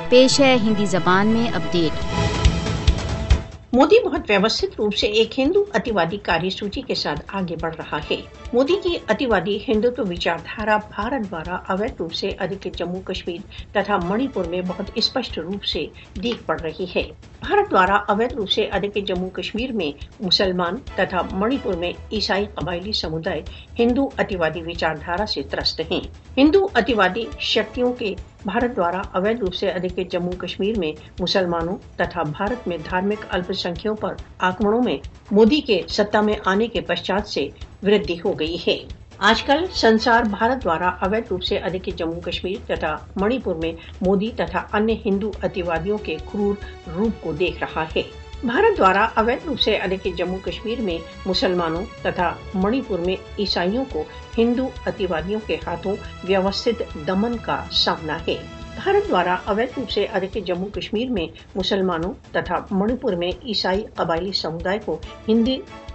پیش ہے ہندی زبان میں اپڈیٹ۔ مودی بہت ویوستھت روپ سے ایک ہندو اتیوادی کاریہ سوچی کے ساتھ آگے بڑھ رہا ہے۔ مودی کی اتیوادی ہندوتو وچاردھارا بھارت دوارا اویدھ روپ سے ادھکت جموں کشمیر تتھا منی پور میں بہت اسپشٹ روپ سے دیکھ پڑ رہی ہے۔ بھارت دوارا اویدھ روپ سے ادھکت جموں کشمیر میں مسلمان تتھا منی پور میں عیسائی قبائلی سمودائے ہندو اتیوادی وچاردھارا سے ترست ہیں۔ ہندو اتیوادی شکتیوں کے بھارت دوارا اویدھ روپ سے ادھکت جموں کشمیر میں مسلمانوں تتھا بھارت میں دھارمک الپ سنکھیوں پر آکرمنوں میں مودی کے ستا میں آنے کے پشچات سے وردھی ہو گئی ہے۔ آج کل سنسار بھارت دوارا اویدھ روپ سے ادھکت جموں کشمیر تتھا منی پور میں مودی تتھا انیہ ہندو اتیوادیوں کے کرور روپ کو دیکھ رہا ہے۔ بھارت دوارا اویدھ روپ سے ادھکت جموں کشمیر میں مسلمانوں تتھا منی پور میں عیسائیوں کو ہندو اتیوادیوں کے ہاتھوں ویوستھت دمن کا سامنا ہے۔ بھارت دوارا اویدھ روپ سے ادھکت جموں کشمیر میں مسلمانوں تتھا منی پور میں عیسائی قبائلی سمودائے کو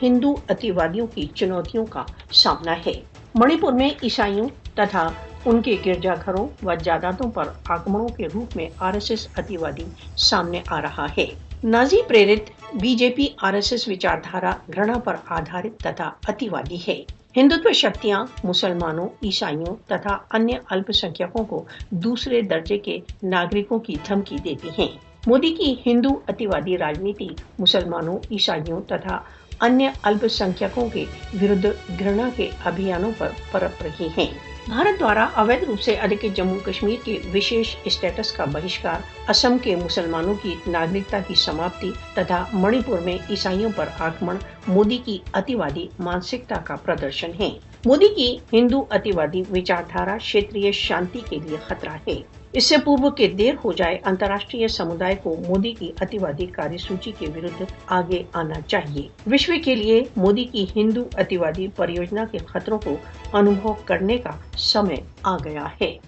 ہندو اتیوادیوں کی چنوتیوں کا سامنا ہے۔ منی پور میں عیسائیوں تتھا ان کے گرجا گھروں و جائیدادوں پر آکرمنوں کے روپ میں RSS اتیوادی سامنے آ رہا ہے۔ نازی پریرت بی جے پی RSS وچاردھارا گھرنا پر آدھارت تتھا اتیوادی ہے۔ ہندوتو شکتیاں مسلمانوں، عیسائیوں تتھا انیہ الپ سنکھیکوں کو دوسرے درجے کے ناگرکوں کی دھمکی دیتی ہیں۔ مودی کی ہندو اتیوادی راجنیتی مسلمانوں، عیسائیوں تتھا انیہ الپ سنکھیکوں کے ورد گھرنا کے ابھیانوں پر پرپ رہی ہیں۔ بھارت دوارا اویدھ روپ سے ادھکت جموں کشمیر کے وشیش اسٹیٹس کا بہشکار، اسم کے مسلمانوں کی ناگرکتا کی سماپتی تتھا منی پور میں عیسائیوں پر آکرمن مودی کی اتیوادی مانسکتا کا پردرشن ہے۔ مودی کی ہندو اتیوادی وچاردھارا کھیتریہ شانتی کے لیے خطرہ ہے۔ اس سے پورو کہ دیر ہو جائے، انترراشٹریہ سمودائے کو مودی کی اتیوادی کاریہ سوچی کے ورد آگے آنا چاہیے۔ وشو کے لیے مودی کی ہندو اتیوادی پریوجنا کے خطروں کو انوبھو کرنے کا سمے آ گیا ہے۔